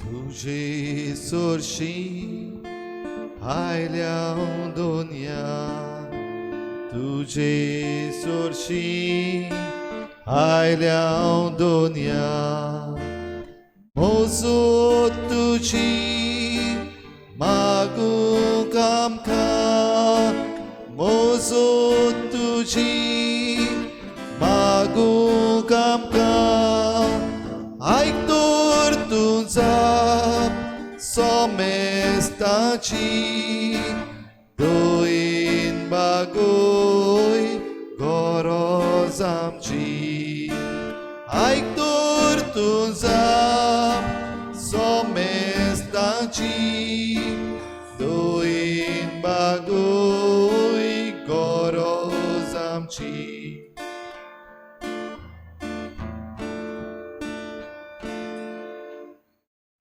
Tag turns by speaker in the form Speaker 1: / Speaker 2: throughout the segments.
Speaker 1: तुझे सोर्शी आयल्या दोनिया, तुझे सोर्शी आयल्या दोनिया, मोजो तुझी मागू कामका, मोजो तुझी मागू कामका, आयतोर तुझा सोमेस्ताची दोन बागोय गरज आमची, आयतोर तुझा सोमेस्ताची दोन बागोय गरज आमची.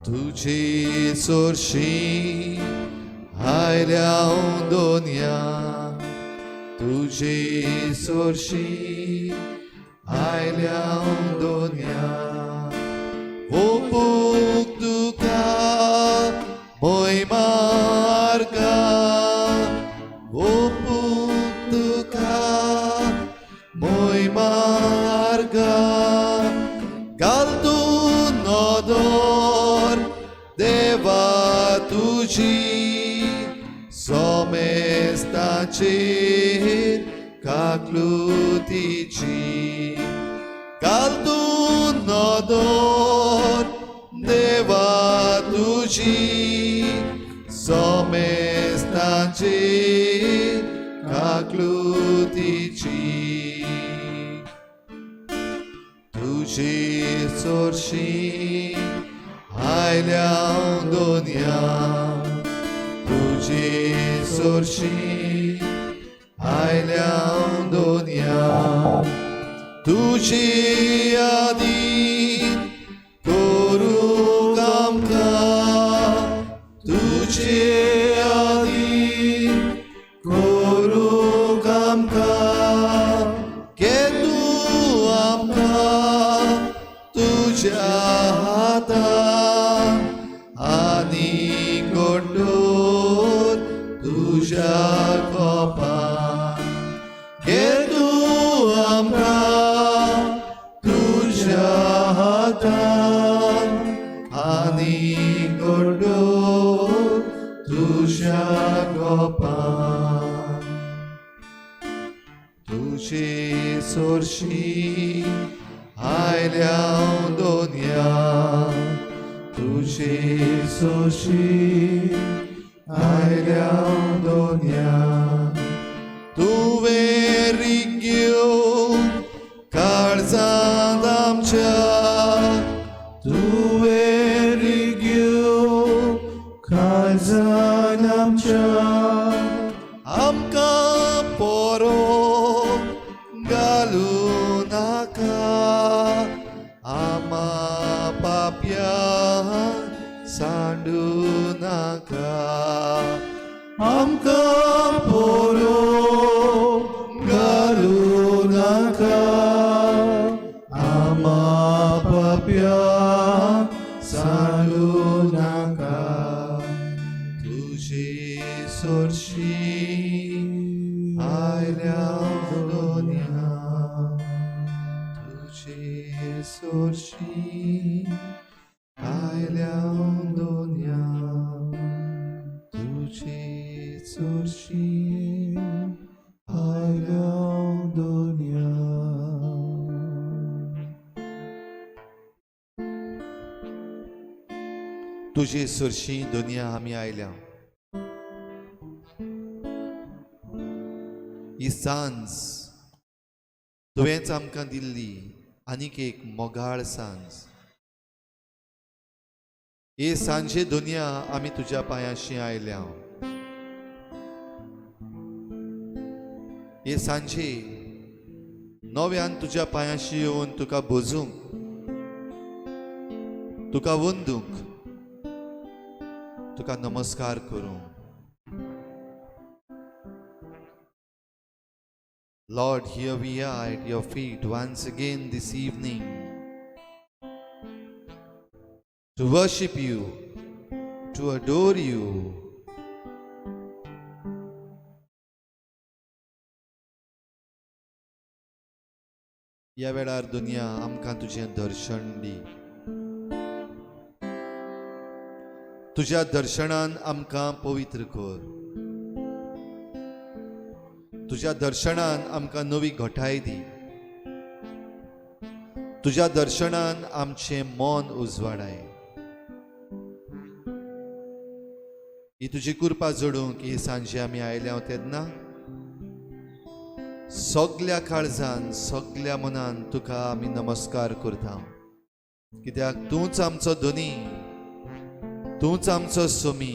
Speaker 1: तुझे सोर्शी आयल्या दोनिया, तुझे सोर्शी आयल्या दोनिया, ओपूक तुका मोय मार्गा, ओपूक तुका मोय मार्गा, घालतून नदर देवा तुझी सोमेस्ताचेर काकलुतीची, घालतून नदर देवा तुझी सोमेस्ताचेर काकलुतीची. तुझे सोर्शी आयल्या दोनिया, तुझे सोर्शी आयल्या दोनिया, तुझे आदीन करूंक आमकां, तुझे आदीन करूंक आमकां, घे तूं आमकां तुझ्या हातान आनी गोंडोर तुझ्या कोपान, घे तूं आमकां तुझ्या हातान आनी गोंडोर तुझ्या कोपान. तुझे सोर्शी आयल्या दोनिया, तुझे सोर्शी आयल्या दोनिया, तुवें रिग्यो काळजांत आमच्या, तुवें रिग्यो काळजांत आमच्या, आमकां पोरो घालूं नाका, आमा पाप्यां सांडू नाका, आमकां पोरो घालूं नाका, आमा पाप्यां सांडू नाका. तुझे सोर्शी आयल्या दोनिया, तुझे सोर्शी आयल्या दोनिया, तुझे सोर्शी आयल्या दोनिया. तुझे सोर्शी दोनिया आमी आयल्या. ही सांज तुवेंच आमकां दिल्ली आनीक एक मोगाळ सांज. हे सांजे दुनिया आमी तुज्या पांयाशी आयल्या. हे सांजे नव्यान तुज्या पांयाशी येवन तुका बोजूंक, तुका वंदूंक, तुका नमस्कार करूंक. Lord, here we are at your feet once again this evening to worship you, to adore you. या वेळार दुनिया आमकां तुजें दर्शन दी. तुज्या दर्शनान आमकां पवित्र कर. तुज्या दर्शनान आमकां नवी घटाय दी. तुज्या दर्शनान आमचें मन उजवाडाय. ही तुजी कृपा जोडूंक ही सांजे आमी आयल्या तेन्ना सगल्या काळजान सगल्या मनान तुका आमी नमस्कार करता. कित्याक तूंच आमचो धनी, तूंच आमचो सोमी,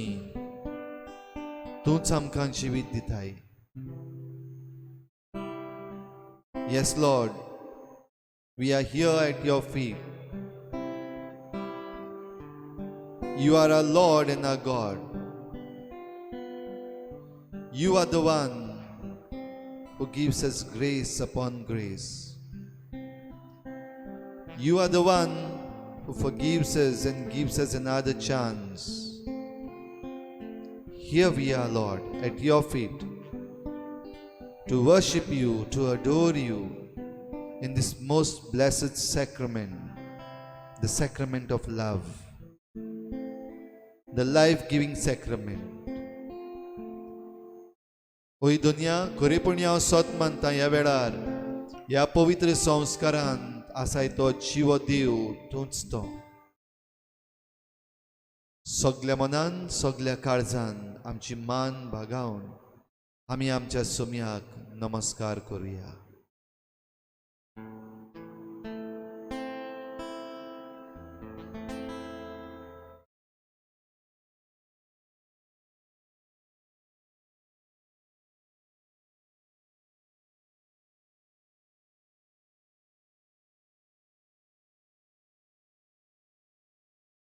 Speaker 1: तूंच आमकां जिवीत दिताय. Yes, Lord, we are here at your feet. You are our Lord and our God. You are the one who gives us grace upon grace. You are the one who forgives us and gives us another chance. Here we are, Lord, at your feet, to worship you, to adore you in this most blessed sacrament, the sacrament of love, the life-giving sacrament. ओय दुनिया खरेपणी हांव सत मानता ह्या वेळार ह्या पवित्र संस्कारांत आसाय तो जिवो देव तूंच तो. सगल्या मनान सगल्या काळजान आमची मान भागावन आमी आमच्या सोम्याक नमस्कार करुया.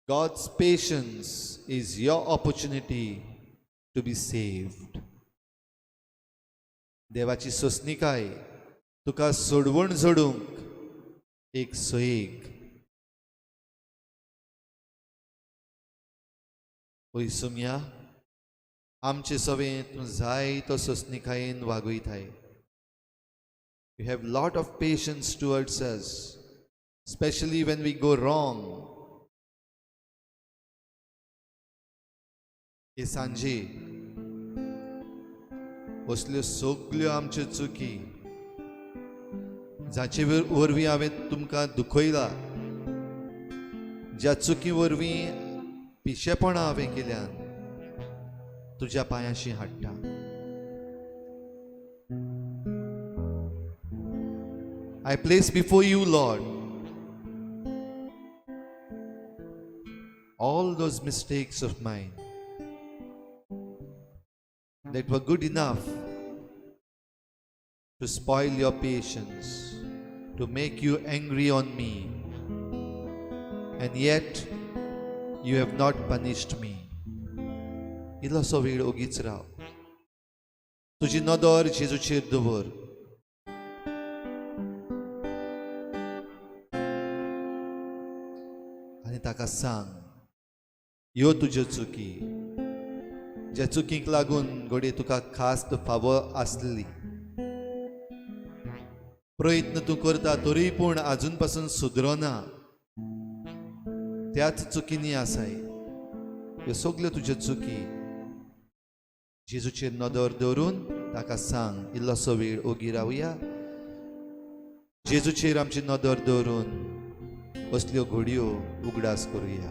Speaker 1: God's patience is your opportunity to be saved. देवाची सोसणीकाय तुका सोडवण जोडूंक एक सोयेक. ओय सोम्या, आमचे सवें तूं जाय तो सोसणीकायेन वागयताय. You have lot of patience towards us, especially when we go wrong. हे सांजे असल्यो सगल्यो आमच्यो चुकी जाचे वरवीं हांवें तुमकां दुखयला, ज्या चुकी वरवीं पिशेपणां हांवें केल्यान तुज्या पांयाशी हाडटा. I place before you, Lord, all those mistakes of mine that were good enough to spoil your patience, to make you angry on me, and yet you have not punished me. इल्लोसो वेळ ओगीच राव. तुजी नदर जेजूचेर दवर. आनी ताका सांग ह्यो तुज्यो चुकी, ज्या चुकीक लागून घोडये तुका खास्त फावो आसली. प्रयत्न तूं करता तरी पूण आजून पासून सुदरोना. त्याच चुकींनी आसाय. ह्यो सगल्यो तुज्यो चुकी जेजूचेर नदर दवरून ताका सांग. इल्लोसो वेळ ओगी रावया. जेजूचेर आमची नदर दवरून असल्यो घडयो उगडास करुया.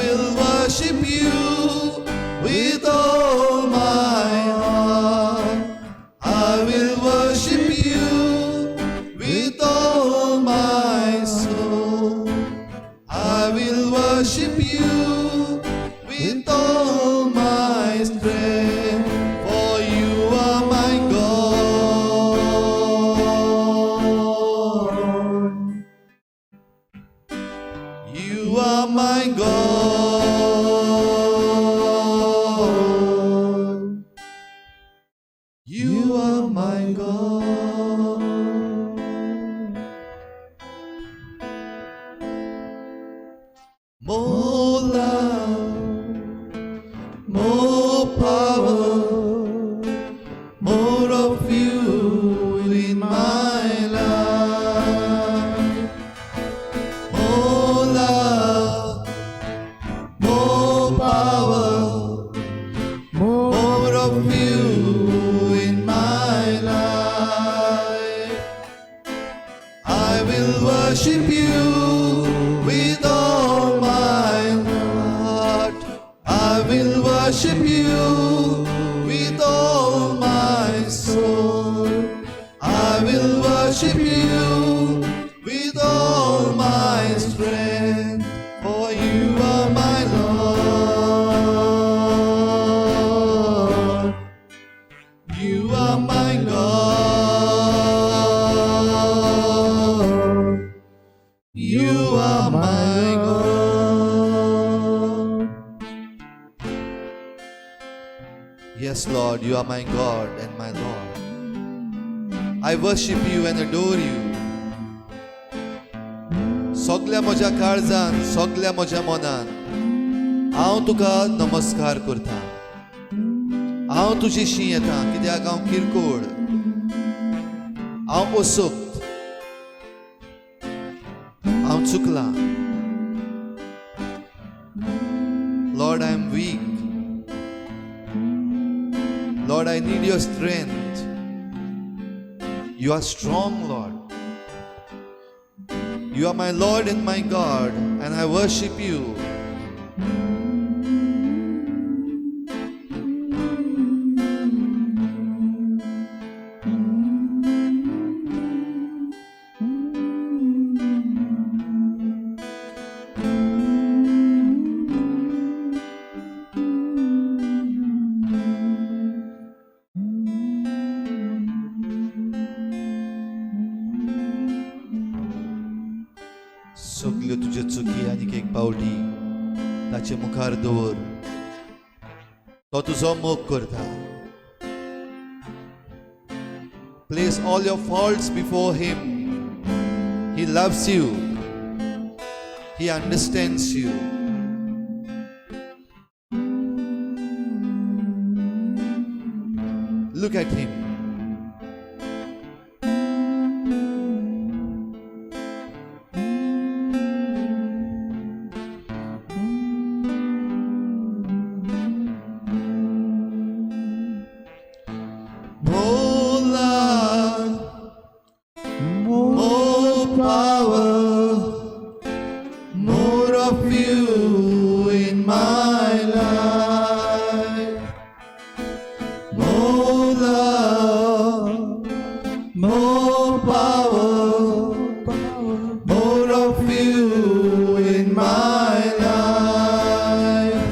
Speaker 1: will worship you with all my heart. I will worship you with all my soul. I will worship you with all my strength, for you are my God. You are my God. You are my God. More love, more power, more of you in my life. More love, more power, more of you in my life. I will worship you with all my heart. I will worship you with all my soul. I will worship you with all my strength, for you are my Lord. You are my God. You are my God. Yes, Lord, you are my God and my Lord. I worship you and adore you. सगळ्या म्हज्या काळजान, सगळ्या म्हज्या मनान हांव तुका नमस्कार करता. हांव तुजेशी येता, कित्याक हांव किरकोळ, हांव ओसोक्त, हांव चुकलां. Lord, I am weak. Lord, I need your strength. You are strong, Lord. You are my Lord and my God, and I worship you. सगल्यो तुज्यो चुकी आनीक एक पावटी ताचे मुखार दवर. तो तुजो मोग करता. Place all your faults before him. He loves you. He understands you. Look at him. More love, more power, more of you in my life. More love, more power, more of you in my life.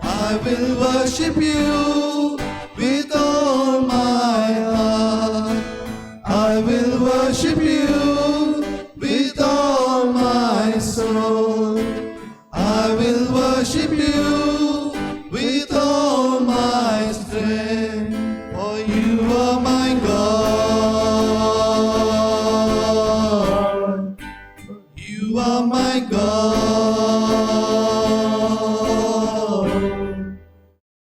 Speaker 1: I will worship you with all my heart. I will worship you with all my soul. I will worship you with all my strength, for you are my God. You are my God.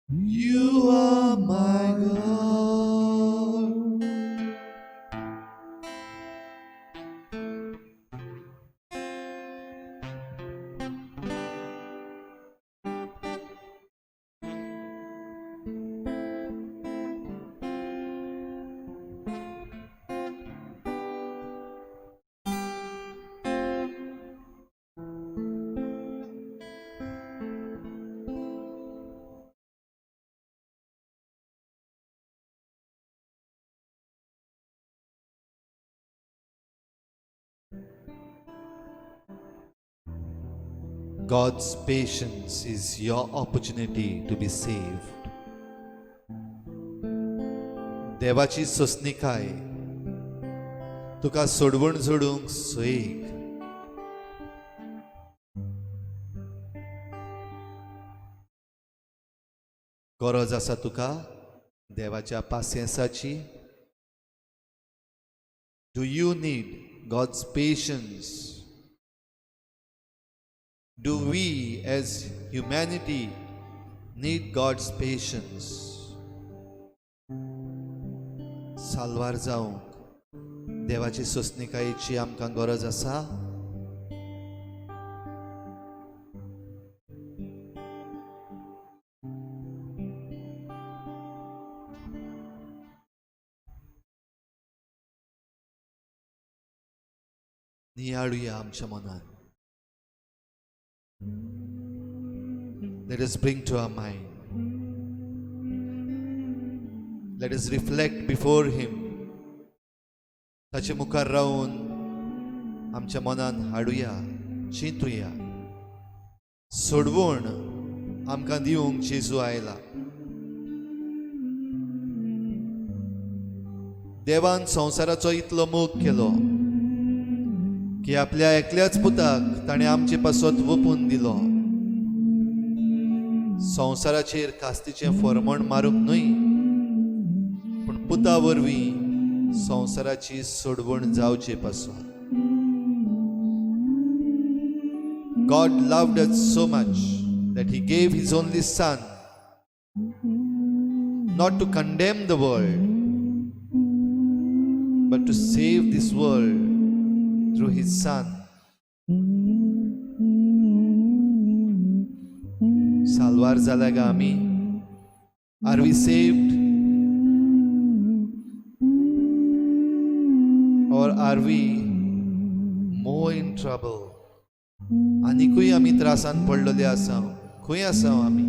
Speaker 1: You are my God. God's patience is your opportunity to be saved. देवाची सोंसणीकाय तुका सोडवण जोडूंक सोयीक. गरज आसा तुका देवाच्या पासियेंसाची. Do you need God's patience? Do we as humanity need God's patience? साल्वार जावंक देवाची सोंसणीकायेची आमकां गरज आसा. नियाळुया आमच्या मनान. Let us bring to our mind. Let us reflect before Him. ताचे मुखार रावून आमच्या मनान हाडुया, चिंतुया. सोडवण आमकां दिवंक जेजू आयला. देवान संवसाराचो इतलो मोग केलो की आपल्या एकल्याच पुताक ताणें आमचे पासत वपून दिलो. संवसाराचेर कास्तीचें फर्मण मारूंक न्हय, पूण पुता वरवीं संवसाराची सोडवण जावचे पासत. God loved us so much that He gave His only Son, not to condemn the world, but to save this world through His Son. साल्वार जाल्या गा आमी? Are we saved? Or are we more in trouble? आनीकूय आमी त्रासान पडलेले आसा. खंय आसा आमी?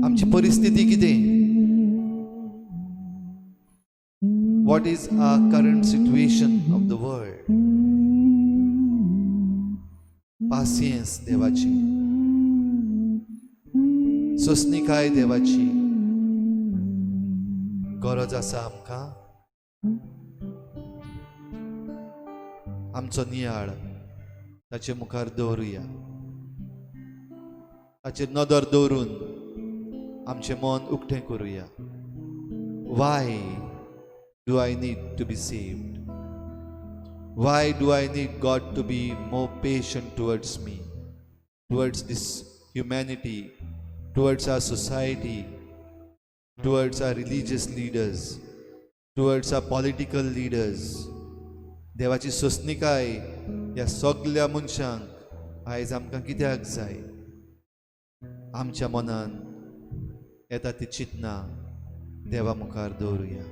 Speaker 1: आमची परिस्थिती कितें? What is our current situation of the world? Patience देवाची, सोंसणीकाय देवाची गरज आसा आमकां. आमचो नियाळ ताचे मुखार दवरुया. ताचेर नदर दवरून आमचें मन उक्तें करुया. Why do I need to be saved? Why do I need God to be more patient towards me, towards this humanity, towards our society, towards our religious leaders, towards our political leaders? देवाची सोंसणीकाय ह्या सगळ्या मनशांक आयज आमकां कित्याक जाय? आमच्या मनान येता ती चिंतना देवा मुखार दवरुया.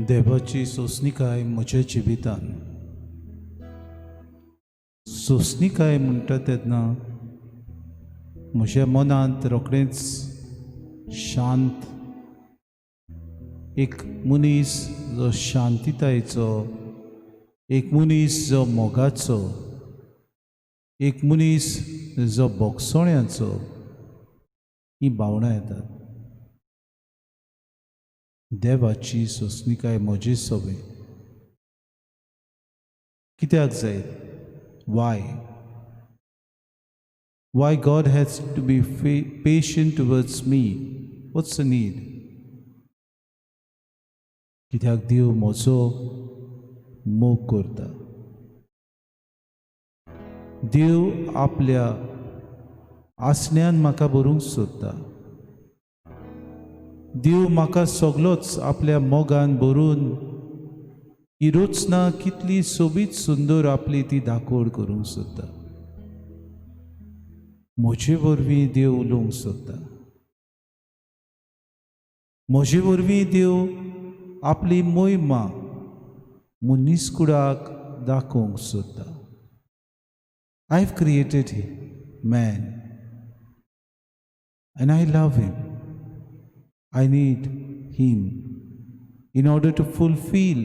Speaker 2: देवाची सोंसणीकाय म्हज्या जिवितान. सोंसणीकाय म्हणटा तेन्ना म्हज्या मनांत रोखडेंच शांत एक मनीस जो शांतीतायेचो, एक मनीस जो मोगाचो, एक मनीस जो बोगसोण्याचो, ही भावना येतात. देवाची सोंसणीकाय म्हजी सवय. कित्याक जाय? Why God has to be patient towards me? What's the need? कित्याक देव म्हजो मोग करता. देव आपल्या आसण्यान म्हाका भरूंक सोदता. देव म्हाका सगळोच आपल्या मोगान भरून ही रचना कितली सोबीत सुंदर आपली ती दाखोड करूंक सोदता. म्हजे वरवीं देव उलोवंक सोदता. म्हजे वरवीं देव आपली मोहिमा मनीसकुळाक दाखोवंक सोदता. I have created man and I love him. I need him in order to fulfill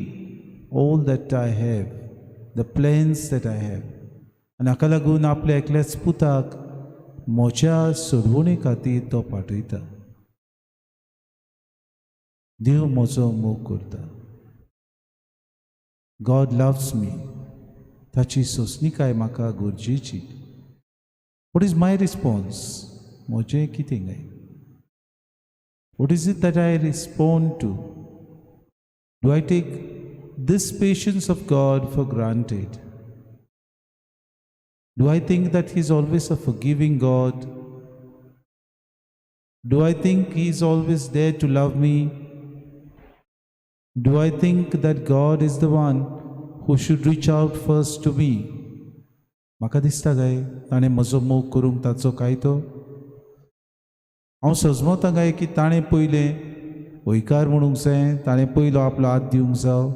Speaker 2: all that I have, the plans that I have. आनी हाका लागून आपल्या एकल्याच पुताक म्हज्या सोडवणे खातीर तो पाठयता. देव म्हजो मोग करता. God loves me. ताची सोंसणीकाय म्हाका गरजेची. What is my response? म्हजें कितें काय? What is it that I respond to? Do I take this patience of God for granted? Do I think that He is always a forgiving God? Do I think He is always there to love me? Do I think that God is the one who should reach out first to me? म्हाका दिसता काय ताणें म्हजो मोग करूंक ताचो कायतो? हांव सजमवतां काय की ताणें पयलें होयकार म्हणूंक जाय, ताणें पयलो आपलो हात दिवंक जाय?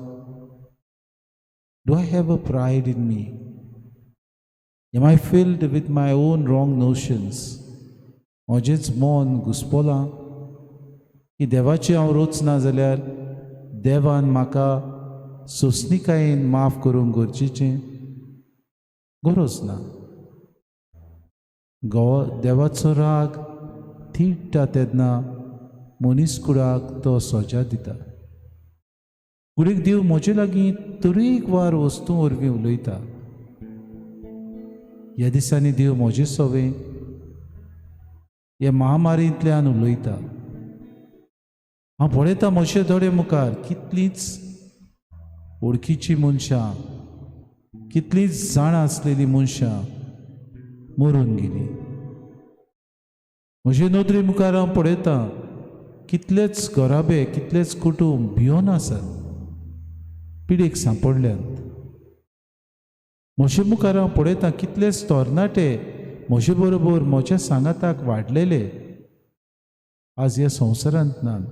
Speaker 2: Do I have a pride in me? Am I filled with my own wrong notions? म्हजेंच मन घुस्पोलां की देवाची हांव रोचना जाल्यार देवान म्हाका सोंसणीकायेन माफ करूंक गरजेचें? गरज ना. देवाचो राग थिट्टा तेन्ना मनीसकुळाक तो सोजा दिता. कुडीक देव म्हजे लागीं तरेकवार वस्तू वरवीं उलयता. ह्या दिसांनी देव म्हजे सोवे ह्या महामारींतल्यान उलयता. हांव पळयता म्हजे दोळे मुखार कितलींच वळखीची मनशां, कितलींच जाणां आसलेलीं मनशां मरून गेलीं. म्हजे नदरे मुखार हांव पळयता कितलेच घराबे, कितलेच कुटुंब भियोन आसात, पिडेक सांपडल्यात. म्हजे मुखार हांव पळयता कितलेच तरणाटे म्हजे बरोबर म्हज्या सांगाताक वाडलेले आज ह्या संवसारांत नात.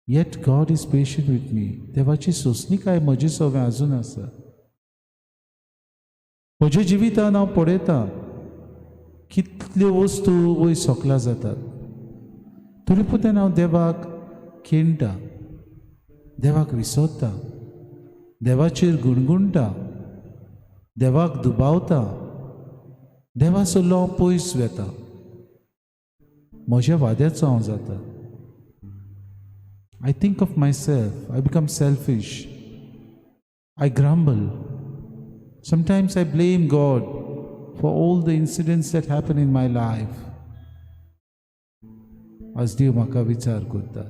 Speaker 2: Yet God is patient with me. देवाची सोंसणीकाय म्हजे सोबे आजून आसा. म्हज्या जिवितान हांव पळयता कितल्यो वस्तू वयर सकला जातात, तरी पुतान हांव देवाक खिणटा, देवाक विसरता, देवाचेर गुणगुणटा, देवाक दुबावता, देवासलो हांव पयस वेता. म्हज्या वाद्याचो हांव जाता. I think of myself, I become selfish, I grumble. Sometimes I blame God for all the incidents that happen in my life. आज देव म्हाका विचार करता,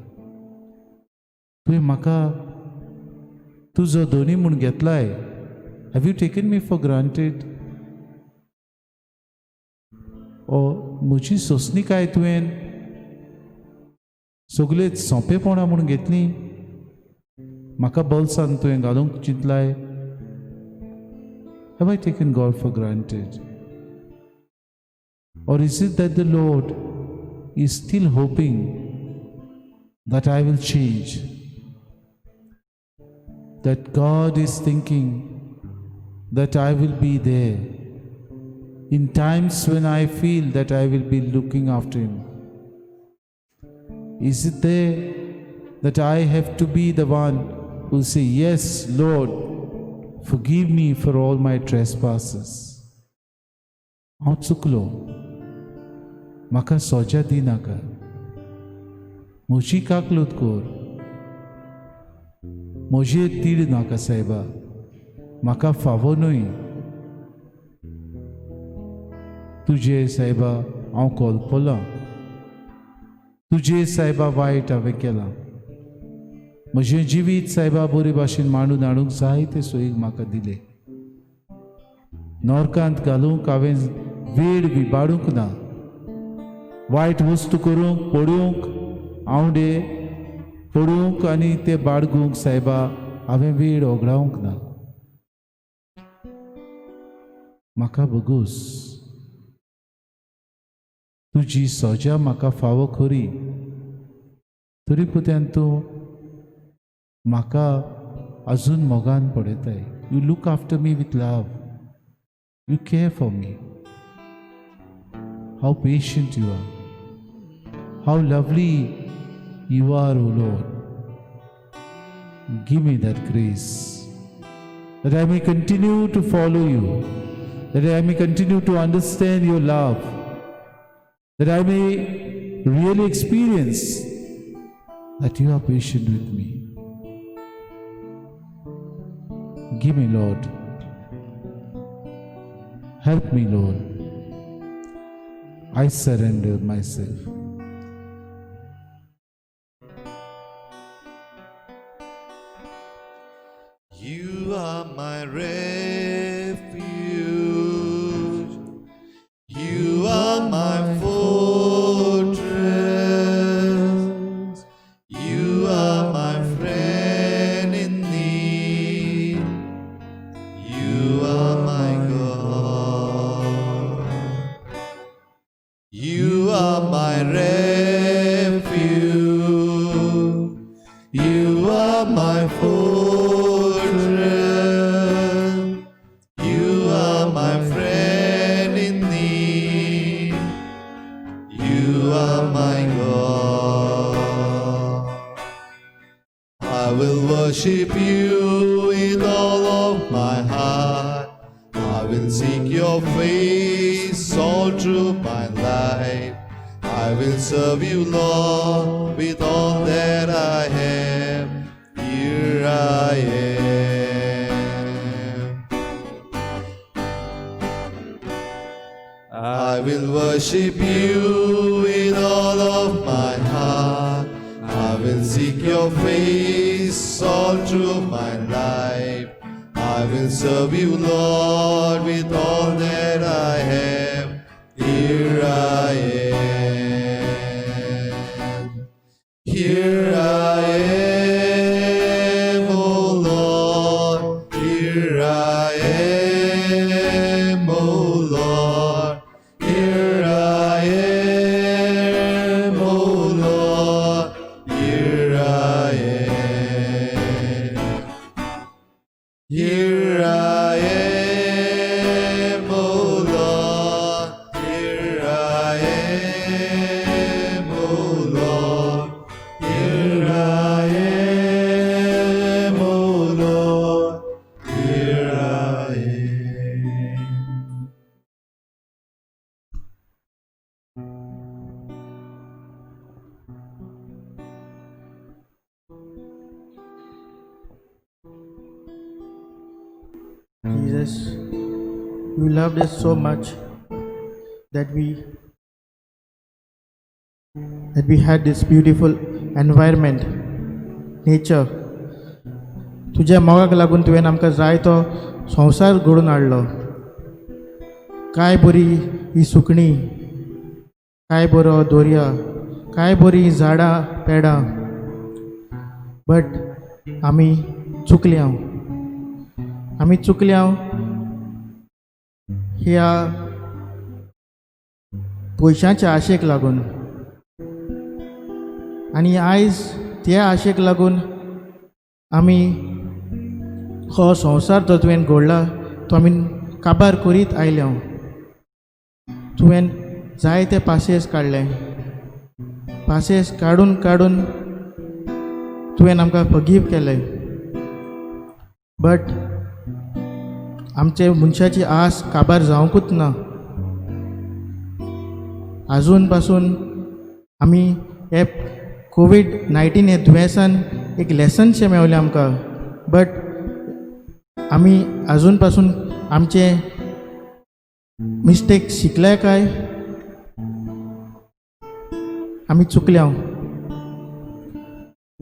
Speaker 2: तुवें म्हाका तुजो धोनी म्हूण घेतलाय. Have you taken me for granted? म्हजी सोंसणीकाय तुवें सगळेच सोंपेपणां म्हूण घेतली? म्हाका बोल्सान तुवें घालूंक चिंतलाय? Have I taken God for granted? Or is it that the Lord is still hoping that I will change? That God is thinking that I will be there in times when I feel that I will be looking after Him? Is it there that I have to be the one who say, yes, Lord, forgive me for all my trespasses? हांव चुकलो, म्हाका सोजा दिनाका, म्हजी काकलूत core, म्हजेर तीड नाका सायबा, म्हाका फावो न्हय. तुजे सायबा हांव कोलपलां, तुजे सायबा वायट हांवें केलां. म्हजें जिवीत सायबा बरे भाशेन मांडून हाडूंक जाय ते सोयीक म्हाका दिले. नरकांत घालूंक हांवें वेळ विबाडूंक ना. वायट वस्तू करूंक, पडूंक, आवडे पडूंक आनी ते बाळगूंक सायबा हांवें वेळ ओगडावंक ना. म्हाका बगूस तुजी सोजा म्हाका फावो खरी, तरी पुत्यान तूं म्हाका अजून मोगान पडयताय. You look after me with love. You care for me. How patient you are. How lovely you are, oh lord. Give me that grace, that I may continue to follow you, that I may continue to understand your love, that I may really experience that you are patient with me. Give me, Lord. Help me, Lord. I surrender myself.
Speaker 1: You are my refuge. You are my fortress. You are my friend in need. You are my God. You are my refuge. You are my fortress. You are my friend in need. You are my God. I will worship you with all of my heart. I will seek your face all through my life. I will serve you, Lord, with all that I have. Here I am. I will worship you with all of my heart. I will seek your face all through my life. I will serve you, Lord, with all that I have. Here I am. Here I am, oh Lord. Here I am, oh Lord. Here I am, oh Lord. Here I am. Here I am, oh Lord. Here I am, oh Lord. Here I am, oh Lord. Here I am.
Speaker 3: Jesus, you loved us so much that we had this beautiful environment, nature. तुज्या मोगाक लागून तुवें आमकां जाय तो संवसार घडोवन हाडलो. काय बरी ही सुकणी, काय बरो दर्या, काय बरी झाडां पेडां. बट आमी चुकल्या. ह्या पयशांच्या आशेक लागून. आनी आयज त्या आशेक लागून आमी हो संवसार जो तुवें घडला तो आमी काबार करीत आयल्या. तुवें जायते पासेस काडले. पासेस काडून काडून तुवें आमकां फगीव केलें. बट आमचे मनशाची आस काबार जावंकूच ना. आजून पासून आमी हे कोविड-19 हे दुयेंसान एक लेसनशें मेवलें आमकां. बट आमी आजून पासून आमचे मिस्टेक शिकले काय आमी चुकल्या.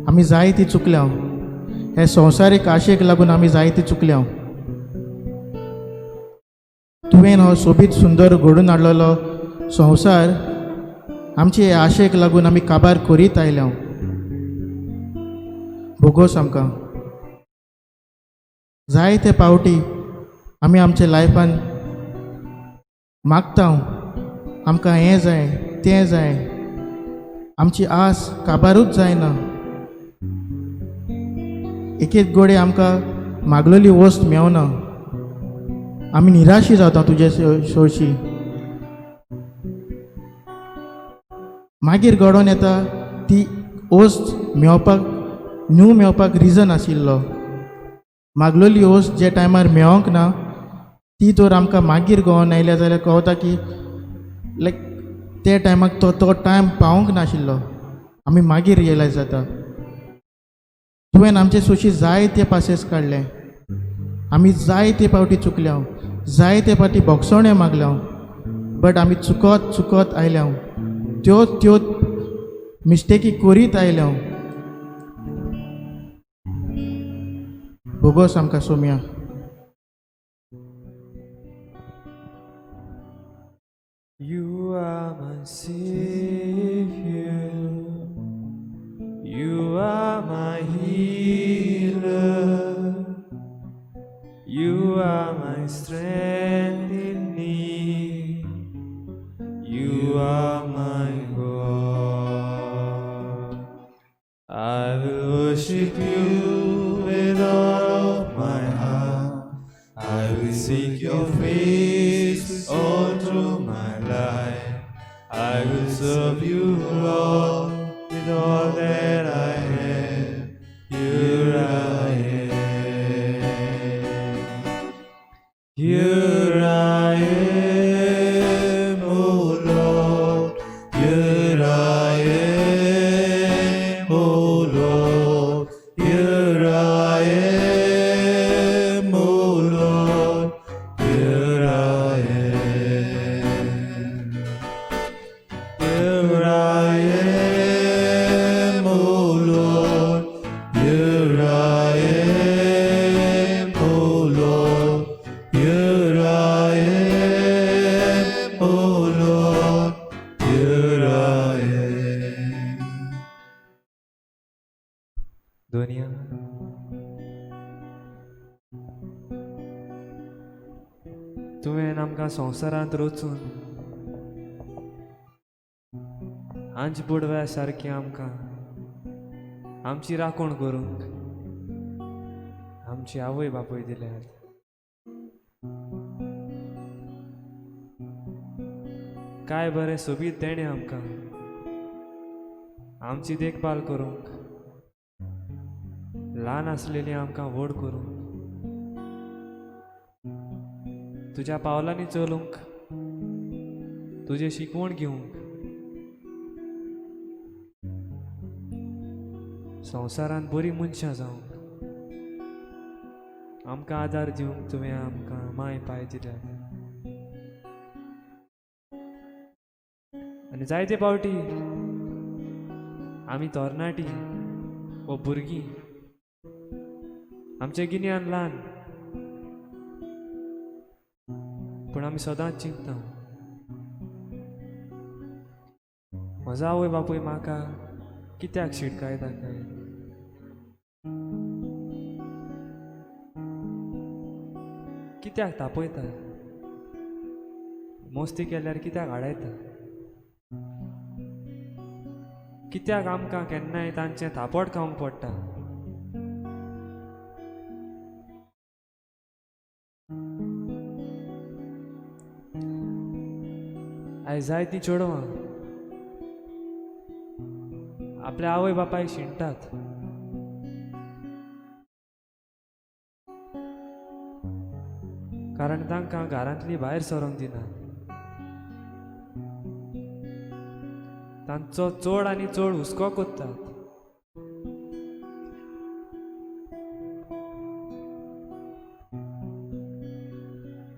Speaker 3: आमी जायती चुकल्या. हे संवसारीक आशेक लागून आमी जायती चुकल्या. तुवें हो सोबीत सुंदर घडोवन हाडलेलो संवसार आमचे हे आशेक लागून आमी काबार करीत आयल्या. भोगोस आमकां. जायते पावटी आमी आमच्या लायफान मागता आमकां हें जाय तें जाय, आमची आस काबारूच जायना. एक एक गोडे आमकां मागलेली वस्त मेवना. आमी निराशी जाता तुजे सोयशी. मागीर घडोवन येता ती वस्त मेवपाक रिजन आशिल्लो. मागलेली वस्त जे टायमार मेळोंक ना ती तर आमकां मागीर गोवन आयल्या जाल्यार कळटा की लायक ते टायमाक तो टायम पावोंक नाशिल्लो. आमी मागीर रियलायज जाता. तुवें आमचे सोशी जायते पासेस काडले. आमी जायते फावटी चुकल्या, जायते फावटी बोगसोणे मागल्या, बट आमी चुकत आयल्या. त्यो मिस्टेकी करीत आयल्या. बोगोस आमकां Saumya.
Speaker 4: You are my Savior, you are my healer, you are my strength in need, you are my God. I will worship you with all of my heart. I will seek your face all through my life. I will serve you, Lord, with all that I have. Here I am. Here I am, oh Lord. Here I am, oh Lord. Here I am, oh Lord. Here I am. Here I am, oh Lord. Here I am, oh Lord. Here I am, oh Lord. Here I am. दुनिया तुवें आमकां संवसारांत रचून आंज बुडव्या सारकी आमकां आमची राखण करूंक आमची आवय बापूय दिल्यात. काय बरें सोबीत तेणें आमकां आमची देखभाल करूंक, ल्हान आसलेली आमकां व्हड करूंक, तुज्या पावलांनी चलूंक, तुजें शिकवण घेवंक, संवसारांत बरीं मनशां जावंक, आमकां आदार दिवंक तुवें आमकां माय पाय दिल्यात. आनी जायते फावटी आमी तरणाटी वो भुरगीं आमचे गिन्यान ल्हान, पूण आमी सदांच चिंतता म्हजो आवय बापूय म्हाका कित्याक शिटकायता काय, कित्याक तापयता, मस्ती केल्यार कित्याक आडायता, कित्याक आमकां केन्नाय तांचें थापट खावंक पडटा. आयज जायतीं चेडवां आपल्या आवय बापायक शिणटात, कारण तांकां घरांतली भायर सरोंक दिनात. तांचो चड आनी चड हुस्को कोत्तात.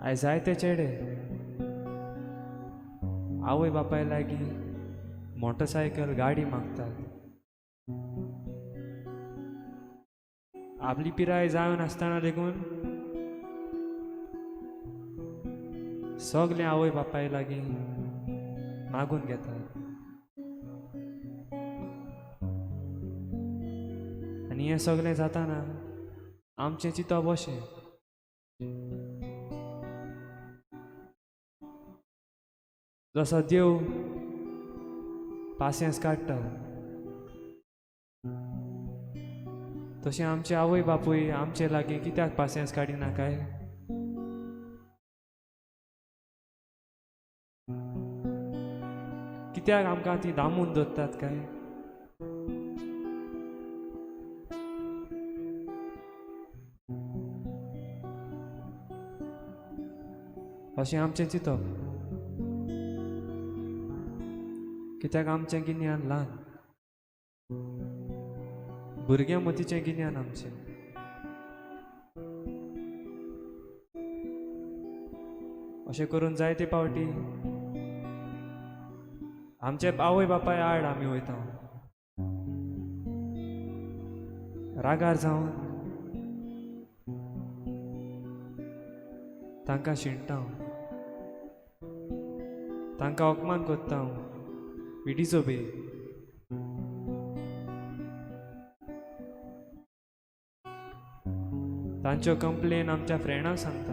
Speaker 4: आयज जायते चेडे आवय बापाय लागीं मोटरसायकल गाडी मागतात. आपली पिराय जावन आसतना देखून सगले आवय बापाय लागीं मागून घेतात. आनी हें सगलें जाताना आमचें चिंतप अशें जसो देव पासियेंस काडटा तशें आमचे आवय बापूय आमचे लागीं कित्याक पासियेंस काडिना काय? कित्याक आमकां ती दामून दवरतात काय? अशें आमचें चिंतप कित्याक आमचें गिन्यान ल्हान भुरग्या मतीचें गिन्यान आमचें अशें करून जायते पावटी आमचे आवय बापाय आड आमी वयता रागार जावन तांकां शिणटा तांकां अपमान कोत्ता वी डिसोबे तांच्यो कंप्लेन आमच्या फ्रेंडांक सांगता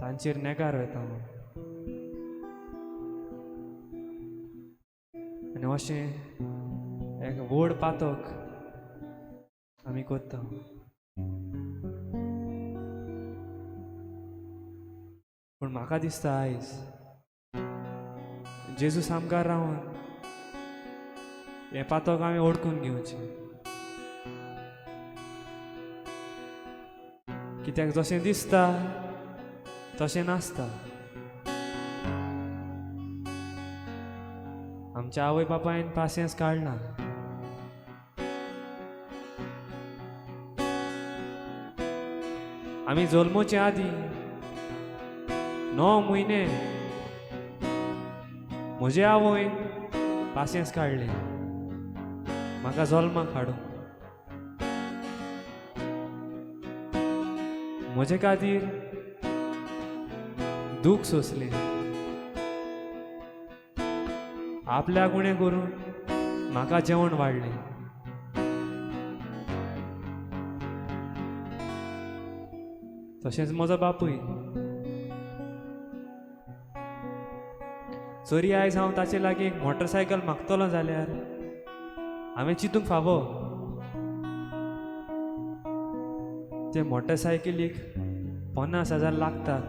Speaker 4: तांचेर नेगार वता आनी अशें एक व्हड पातक आमी कोत्ता पूण म्हाका दिसता आयज जेजू सामकार रावन हें पातक आमी ओडकून घेवचें कित्याक जशें दिसता तशें नासता आमच्या आवय बापायन पासियेंस काडना आमी जल्मोचे आदीं 9 म्हयने म्हजे आवय पासियेंस काडले म्हाका जल्माक हाडूंक म्हजे खातीर दूख सोंसलें आपल्या गुणे करून म्हाका जेवण वाडलें तशेंच म्हजो बापूय चोरी आयज हांव ताचे लागीं एक मोटरसायकल मागतलो जाल्यार हांवें चिंतूंक फावो ते मोटरसायकलीक 50,000 लागतात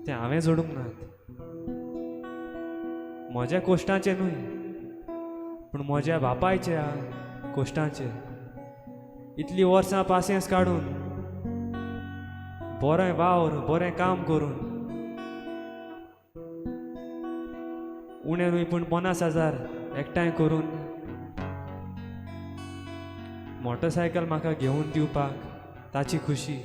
Speaker 4: ते हांवें जोडूंक नात म्हज्या कोश्टांचे न्हय पूण म्हज्या बापायच्या कोश्टांचे इतलीं वर्सां पासियेंस काडून बरें वावर बरें काम करून उणें न्हय पूण 50,000 एकठांय करून मोटरसायकल म्हाका घेवन दिवपाक ताची खुशी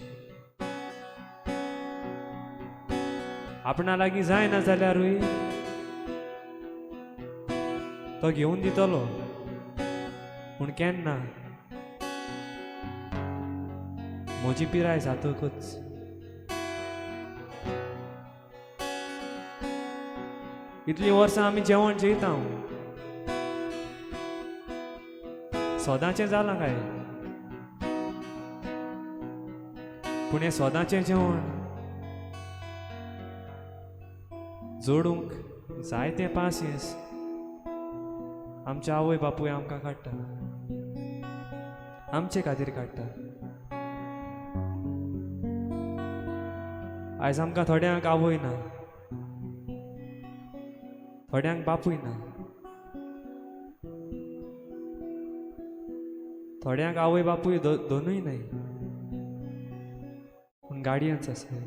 Speaker 4: आपणा लागीं जायना जाल्यारूय तो घेवन दितलो पूण केन्ना म्हजी पिराय जातकच इतलीं वर्सां आमी जेवण जेयता सोदाचें जालां काय पूण हें सोदाचें जेवण जोडूंक जायतें पासियेंस आमचे आवय बापूय आमकां काडटा आमचे खातीर काडटा आयज आमकां थोड्यांक आवय ना थोड्यांक बापूय ना थोड्यांक आवय बापूय दोनूय नाय पूण गार्डियन्स आसाय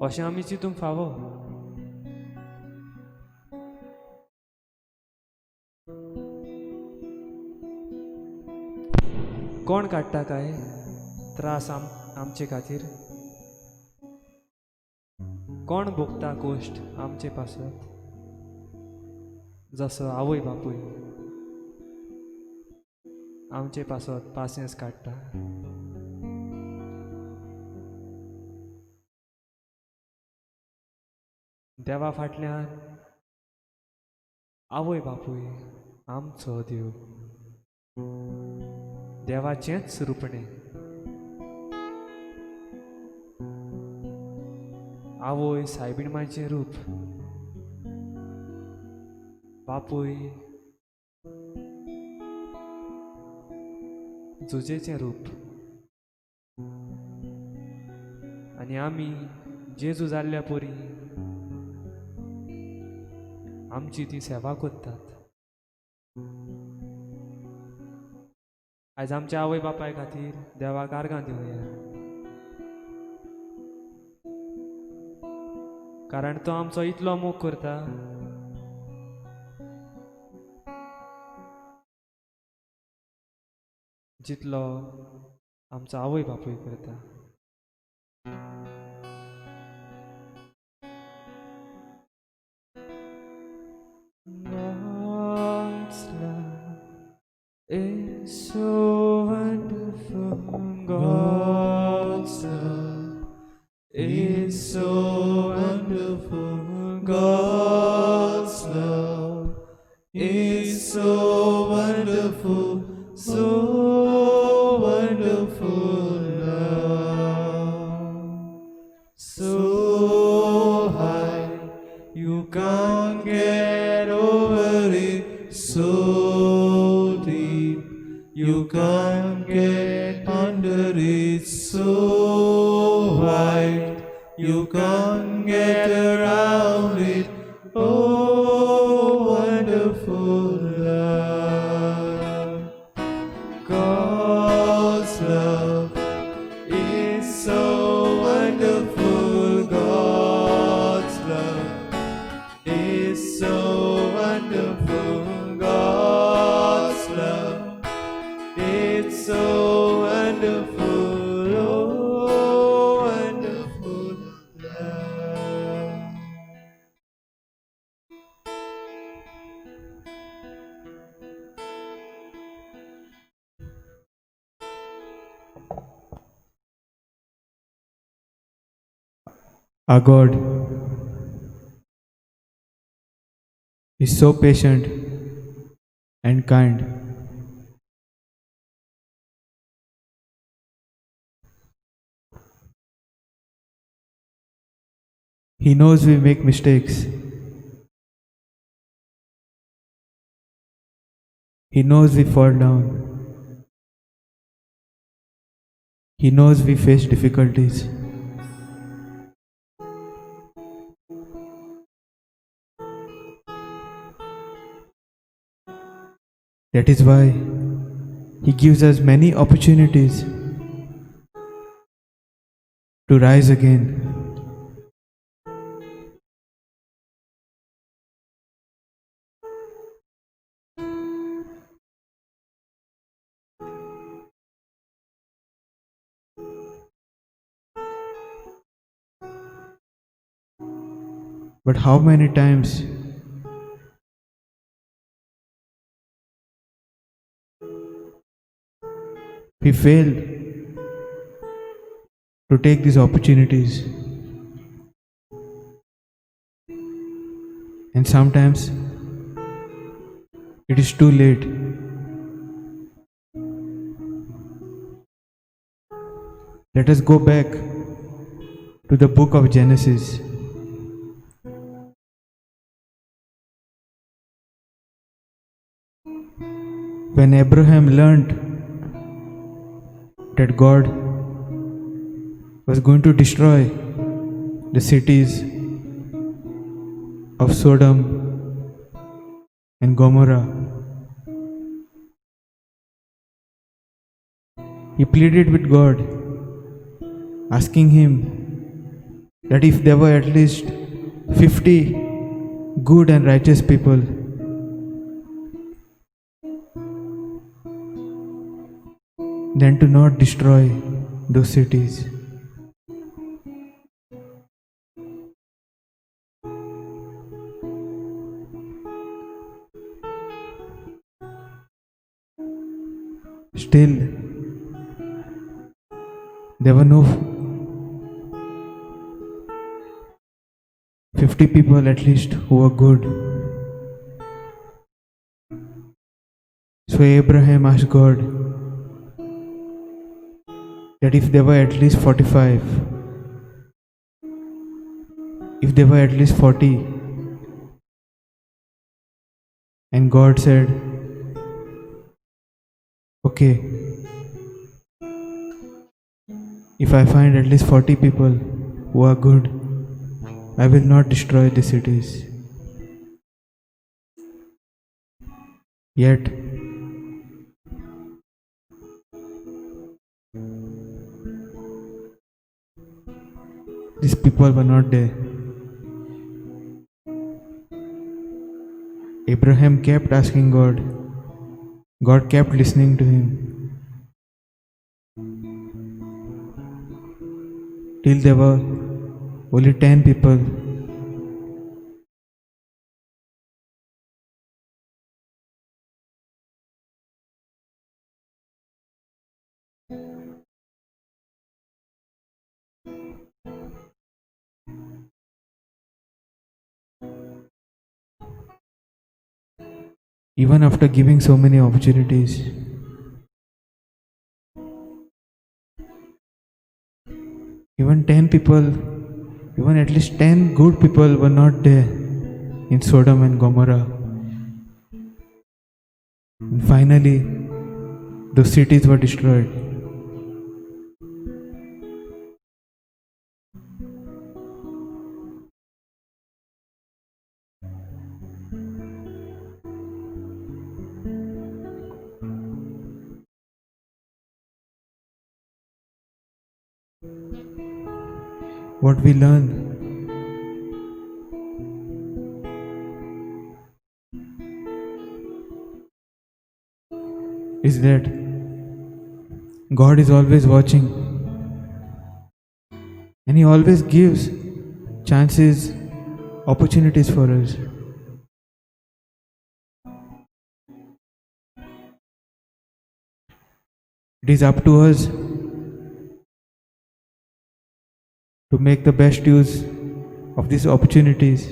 Speaker 4: अशें आमी चिंतूंक फावो कोण काडटा काय त्रास आमचे खातीर कोण भोगता कोश्ट आमचे पासत जसो आवय बापूय आमचे पासत पासियेंस काडटा देवा फाटल्यान आवय बापूय आमचो देव देवाचेंच रुपणें आवय सायबीणमाचें रूप, बापूय झुजेचें रूप, आनी आमी जेजू जाल्ल्या पोरी आमची ती सेवा कोत्तात. आयज आमच्या आवय बापाय खातीर देवाक आर्गां दिवया, कारण तो आमचो इतलो मोग करता जितलो आमचो आवय बापूय करता. God's love is so wonderful. God's love is so wonderful. God's love is so wonderful. So wonderful love. So high you can't get over it. So deep you can't get under it. So wide you can't get around it. Oh, wonderful love. God's love is so wonderful. God's love is so wonderful. God's love, it's so wonderful. Oh, wonderful love.
Speaker 5: Our God is so patient and kind. He knows we make mistakes. He knows we fall down. He knows we face difficulties. That is why He gives us many opportunities to rise again. But how many times we failed to take these opportunities, and sometimes it is too late. Let us go back to the book of Genesis. When Abraham learned that God was going to destroy the cities of Sodom and Gomorrah, he pleaded with God, asking Him that if there were at least 50 good and righteous people, then to not destroy those cities. Still, there were no 50 people at least who were good. So Abraham asked God that if there were at least 45, if there were at least 40. And God said, okay, if I find at least 40 people who are good, I will not destroy the cities. Yet, these people were not there. Abraham kept asking God. God kept listening to him. Till there were only 10 people. Even after giving so many opportunities, even 10 people, even at least 10 good people were not there in Sodom and Gomorrah. And finally, those cities were destroyed. What we learn is that God is always watching, and He always gives chances, opportunities for us. It is up to us to make the best use of these opportunities,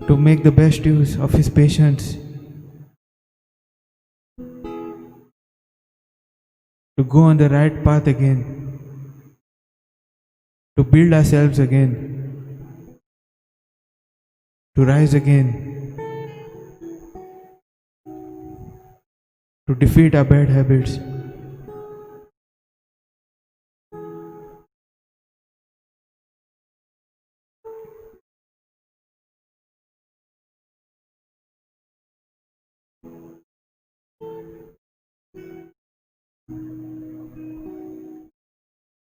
Speaker 5: to make the best use of His patience, to go on the right path again, to build ourselves again, to rise again, to defeat our bad habits.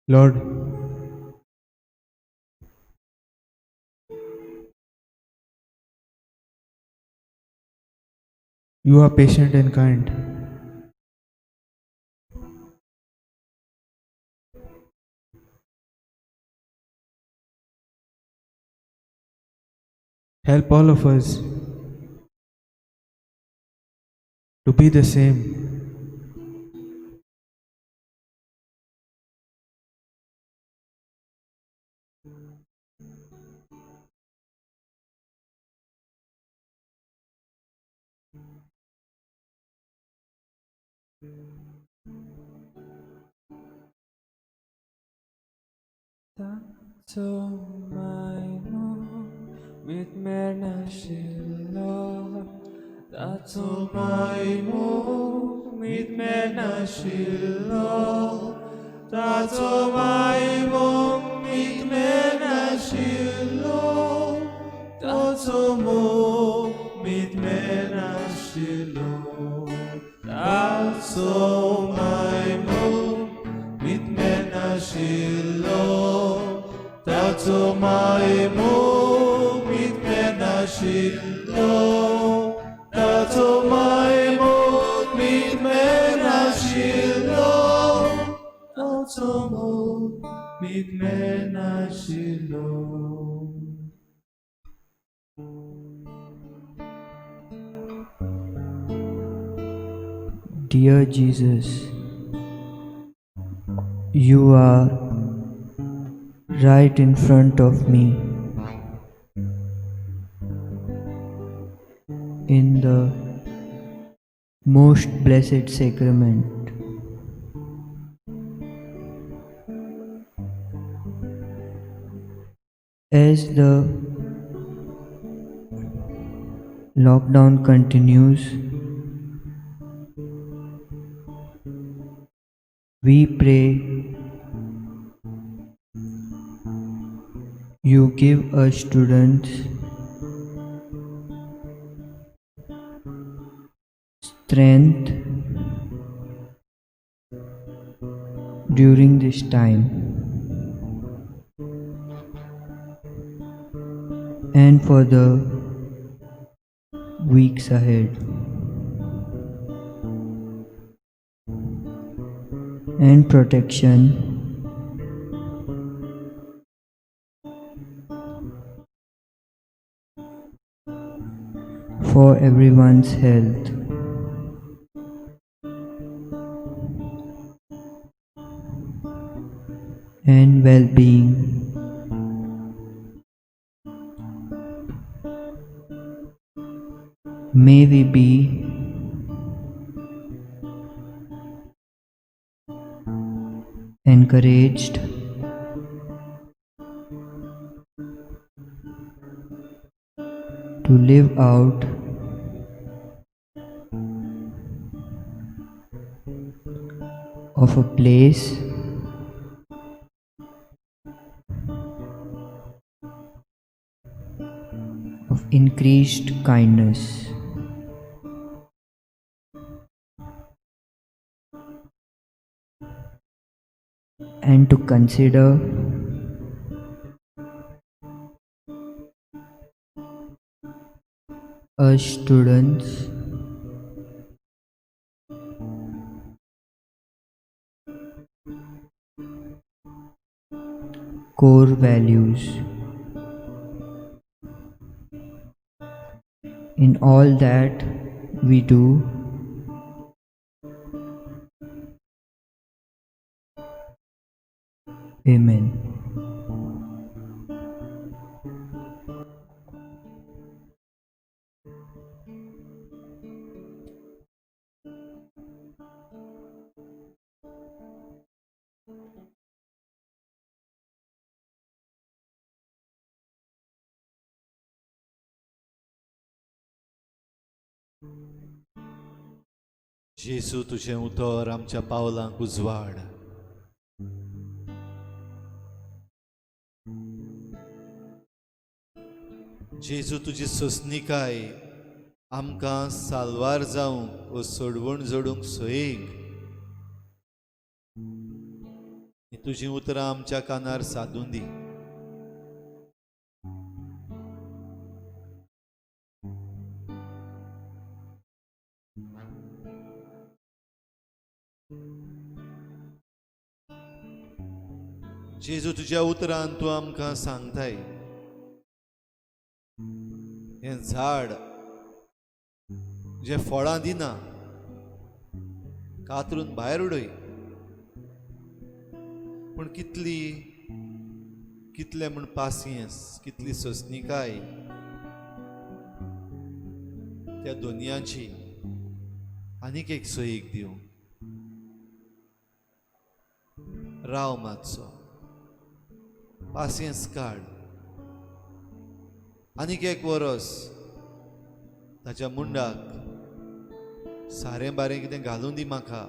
Speaker 5: Lord, You are patient and kind. Help all of us to be the same.
Speaker 4: Mit mer nashilo, Tato maimu, mit mer nashilo, Tato maimu, mit mer nashilo, Tato mo, mit mer nashilo, Tato maimu, mit mer nashilo, Tato maimu, mit mer nashilo, Tato maimu, mit mer nashilo, Tato mo, mit mer nashilo.
Speaker 6: Dear Jesus, You are right in front of me in the most blessed sacrament. As the lockdown continues, we pray you give us students strength during this time and for the weeks ahead, and protection for everyone's health. And well-being. May we be encouraged to live out of a place of increased kindness and to consider us students core values in all that we do. Amen.
Speaker 1: जेसू तुझें उतर आमच्या पावलांक उजवाड. जेजू तुजी सोसणीकाय आमकां साल्वार जावंक व सोडवण जोडूंक सोयीक. तुजीं उतरां आमच्या कानार सादून दी. जेजू तुज्या उतरान तूं आमकां सांगताय हें झाड जें फळां दिना कातरून भायर उडय. पूण कितले म्हूण पासियेंस, कितली सोसणीकाय त्या दोनयांची आनीक एक सोयीक दिवं. राव मातसो, पासियेंस काड. आनीक एक वरस ताच्या मुंडाक सारें बारें कितें घालून दी म्हाका.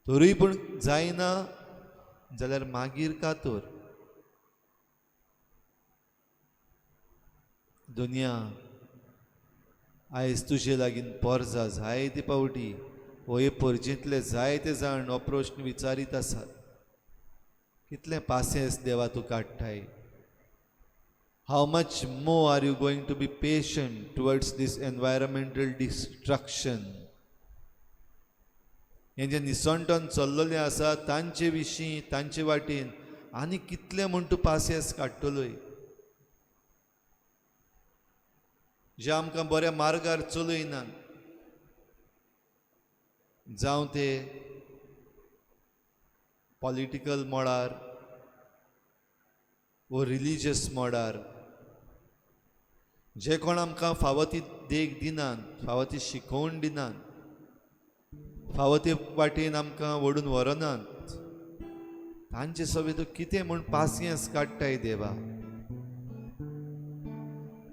Speaker 1: तरूय पूण जायना जाल्यार मागीर कातर. दुनिया आयज तुजे लागीं पोरजा जायते पावटी हो हे परजेंतले जायते जाण हो प्रश्न विचारीत आसात. कितलें पासियेंस देवा तूं काडटाय. How much more are you going to be patient towards this environmental destruction? हें जें निसंटन चल्लोलें आसा तांचे विशीं, तांचे वाटेन आनी कितलें म्हूण तूं पासियेंस काडटलोय. जे आमकां बऱ्या मार्गार चलयनात, जावं ते पॉलिटिकल मोडार वो रिलिजियस मोडार, जे कोण आमकां फावो ती देख दिनात, फावो ती शिकोवण दिनात, फावो ते वाटेन आमकां ओडून व्हरनात, तांचे सवे तूं कितें म्हूण पासियेंस काडटाय देवा,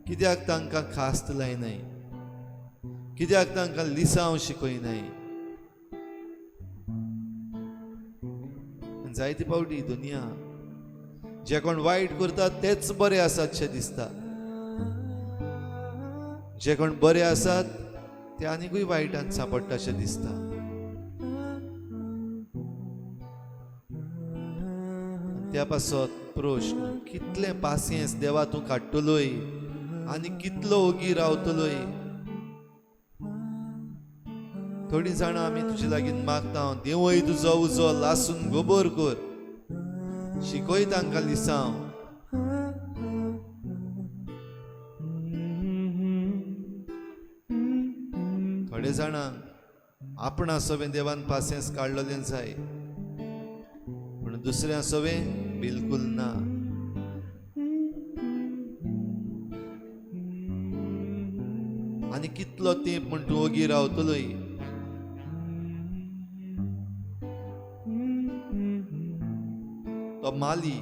Speaker 1: कित्याक तांकां खास्त लायनाय, कित्याक तांकां लिसांव शिकयनाय. जायते पावटी दुनिया जे कोण वायट करतात तेच बरे आसात शे दिसता, जे कोण बरे आसात ते आनिकूय वायटांत सांपडटा अशें दिसता. त्या पासत प्रश्न, कितलें पासियेंस देवा तूं काडटलोय आनी कितलो ओगी रावतलोय. थोडी जाणां आमी तुजे लागीं मागता, देवय तुजो उजो लासून गोबोर कर, शिकय तांकां लिसांव. थोडे जाणांक आपणा सवें देवान पासियेंस काडलेलें जाय, पूण दुसऱ्या सवें बिलकुल ना. आनी कितलो तेंप म्हण तूं ओगी रावतलोय. तो माली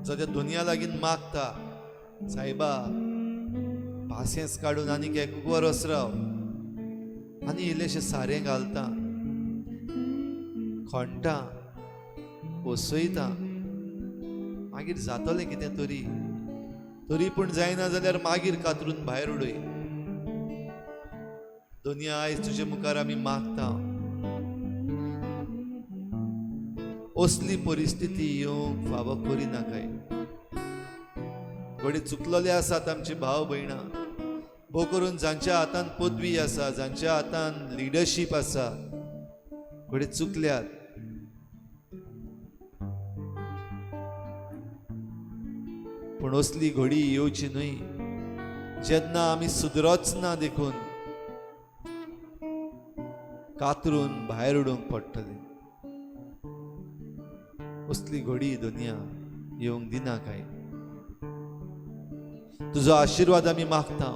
Speaker 1: जो त्या दुनिया लागीं मागता, सायबा पासियेंस काडून आनीक एक वरस राव, आनी इल्लेशें सारें घालता, खणटा, पोसयता, मागीर जातलें कितें तरी. तरी पूण जायना जाल्यार मागीर कातरून भायर उडय. दुनिया आयज तुजे मुखार आमी मागता, असली परिस्थिती येवंक फावो करिना काय. घोडे चुकलेले आसात आमचे भाव भयणां, भोव करून जांच्या हातान पदवी आसा, जांच्या हातान लिडरशीप आसा, घोडे चुकल्यात. पूण असली घडी येवची न्हय जेन्ना आमी सुदरोच ना देखून कातरून भायर उडोवंक पडटलें. असली घडी दुनिया येवंक दिना काय. तुजो आशिर्वाद आमी मागता,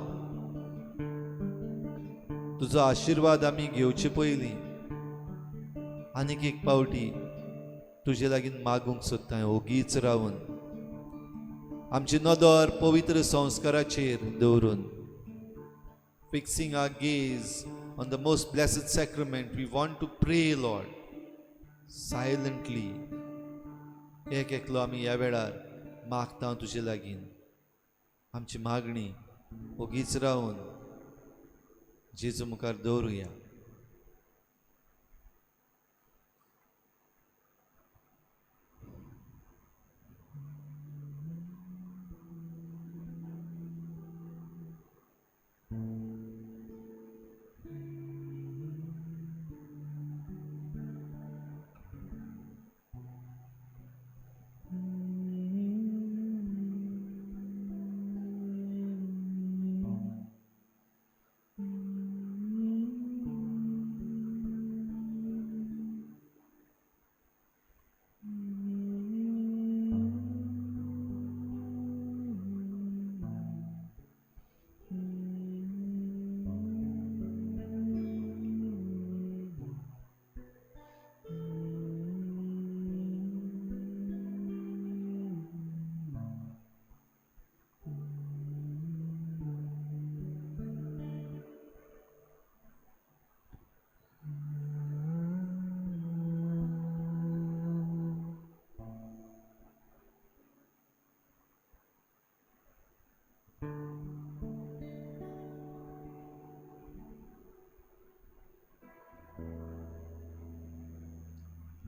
Speaker 1: तुजो आशिर्वाद आमी घेवचे पयलीं आनीक एक पावटी तुजे लागीं मागूंक सोदता, ओगीच रावन आमची नदर पवित्र संस्काराचेर दवरून. Fixing our gaze on the most blessed sacrament, we want to pray lord silently. एक एकलो आमी ह्या वेळार मागता तुजे लागीं. आमची मागणी ओगीच रावन जेजू मुखार दवरुया.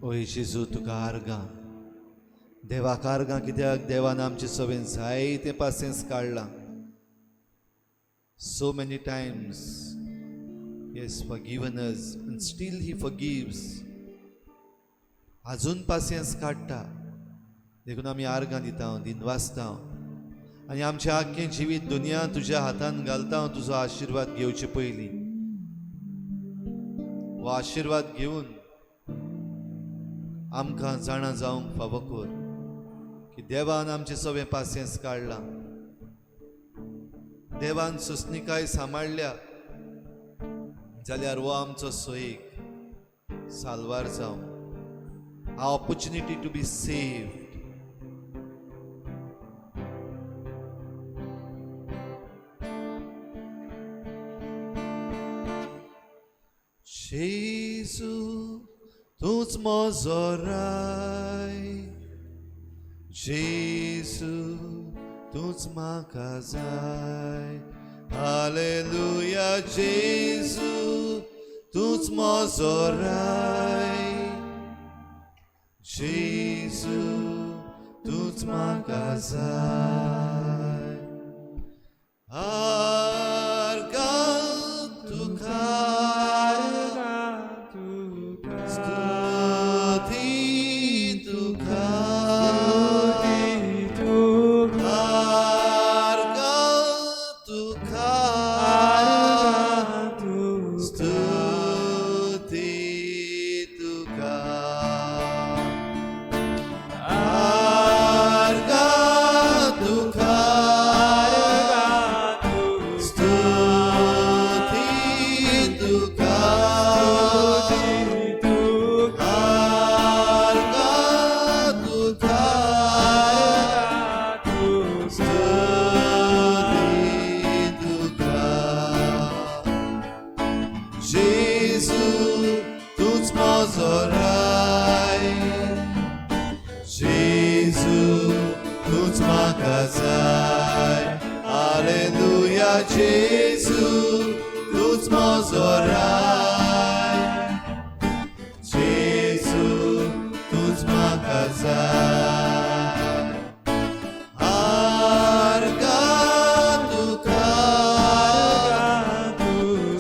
Speaker 1: ओय जेजू तुका आर्गां, देवाक आर्गां, कित्याक देवान आमचे सवेन जायते पासियेंस काडलां. So many times he has forgiven us and still he forgives. अजून पासियेंस काडटा, देखून आमी आर्गां दिता, दिनवासता आनी आमचें आख्खें जिवीत दुनिया तुज्या हातान घालता. तुजो आशिर्वाद घेवचे पयलीं हो आशिर्वाद घेवन आमकां जाणा जावंक फावो कर की देवान आमचे सगळें पासियेंस काडलां, देवान सुस्निकाय सांबाळल्या जाल्यार हो आमचो सोयीक साल्वार जावं. our opportunity to be saved. Jesu, tu'च म्हजो राय, Jesu, tu'च म्हाका जाय. Hallelujah, Jesu, tu'च म्हजो राय, Jesu, tu'च म्हाका जाय. Argan तुका Hallelujah, Jesus, tu'ch म्हजो राय, Jesus, tu'च म्हाका जाय. Argan तुका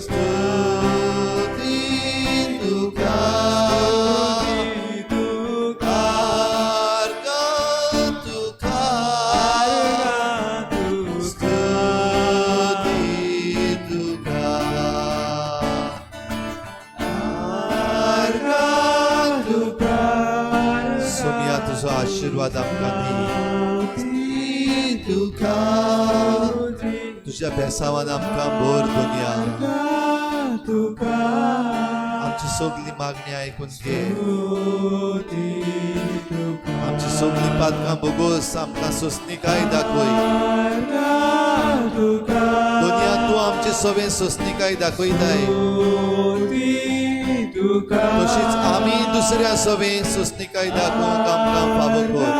Speaker 1: स्तुती तुका, Argan तुका आशीर्वाद आमकां दी. तुका तुझ्या बेसावान आमकां भर दुनिया. आमची सगळी मागणी आयकून घे. आमची सगळी पातकां बोगोस आमकां सोंसणीकाय दाखय. दुनिया तूं आमचे सवे सोंसणीकाय दाखयताय, तशीच आमी दुसऱ्या सवे सोंसणीकाय दाखोवंक आमकां फावो कर.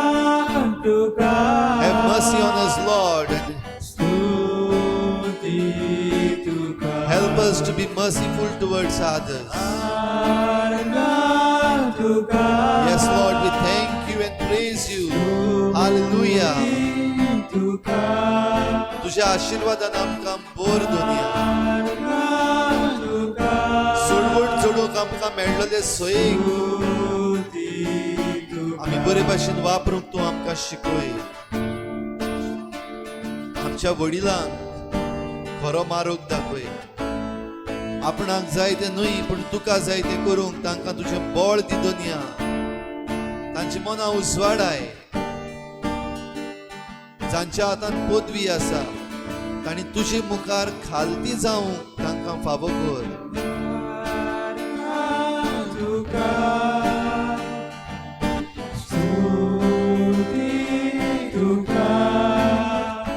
Speaker 1: Have mercy on us, Lord, and help us to be merciful towards others. Yes, Lord, we thank you and praise you. Hallelujah. तुझ्या आशीर्वादान आमकां भर दुनिया. चडवड चडूंक आमकां मेळ्ळले सोयेक आमी बरे भाशेन वापरूंक तूं आमकां शिकय. आमच्या वडिलांक खरो मार्ग दाखय. आपणाक जाय तें न्हय पूण तुका जाय तें करूंक तांकां तुजें बळ दी दुनिया. तांची मनां उजवाडाय. जांच्या हातांत पदवी आसा तांणी तुजे मुखार खालती जावंक तांकां फावो कर.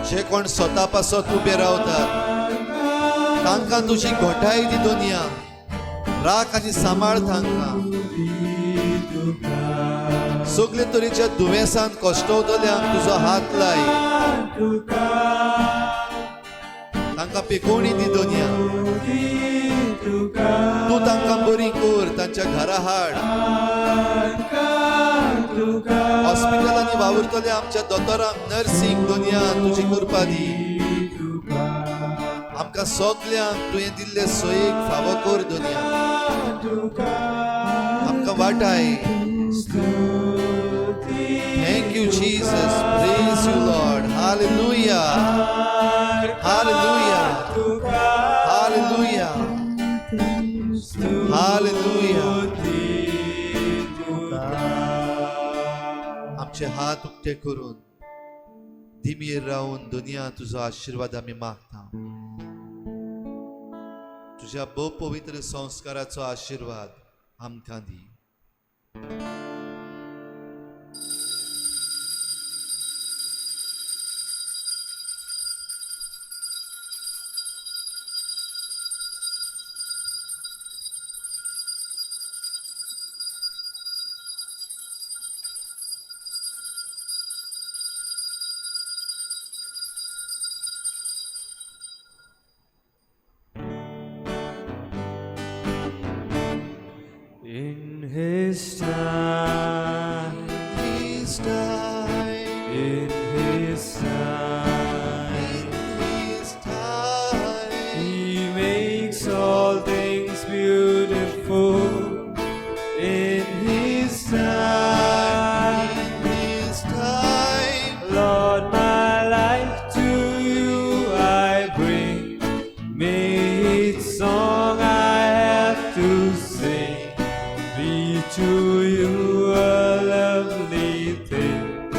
Speaker 1: जे कोण स्वता पासत उबे रावतात तांकां तुजी घोटाय दी दुनिया. राख आनी सांबाळ तांकां. सगळे तरेच्या दुयेंसान कश्टवतल्यांक तुजो हात लाय. तांकां पेकोवणी दी दुनिया. तूं तांकां बरी कर. तांच्या घरा हाड. हॉस्पिटलांनी वावुरतले आमच्या दोतोरांक नर्सिंग दुनिया तुजी कृपा दी. आमकां सगल्यांक तुवें दिल्ले सोयेक फावो कर दुनिया. आमकां वाटाय. Thank you, Jesus. Praise you, Lord. Hallelujah. Hallelujah. Hallelujah. Hallelujah. आमचे हात उक्ते करून दिमीर रावून दुनिया तुजो आशीर्वाद आमी मागता. तुझ्या बहु पवित्र संस्काराचो आशीर्वाद आमकां दी.
Speaker 4: In His time,
Speaker 1: His time,
Speaker 4: in His time,
Speaker 1: His time.
Speaker 4: He makes all things beautiful. In His time,
Speaker 1: His time.
Speaker 4: Lord, my life to You I bring. May each song I have to sing be to You a lovely thing.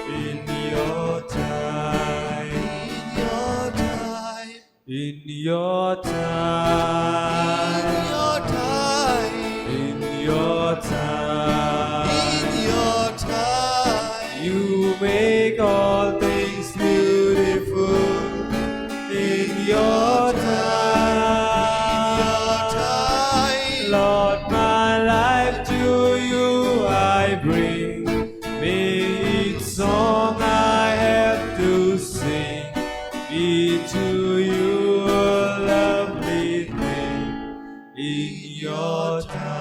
Speaker 4: In Your time,
Speaker 1: In your time,
Speaker 4: in Your time,
Speaker 1: your time,
Speaker 4: in Your time,
Speaker 1: in your time.
Speaker 4: You make all things beautiful. In Your time, Lord, my life to You I bring. May each song I have to sing be to You a lovely thing. In Your time.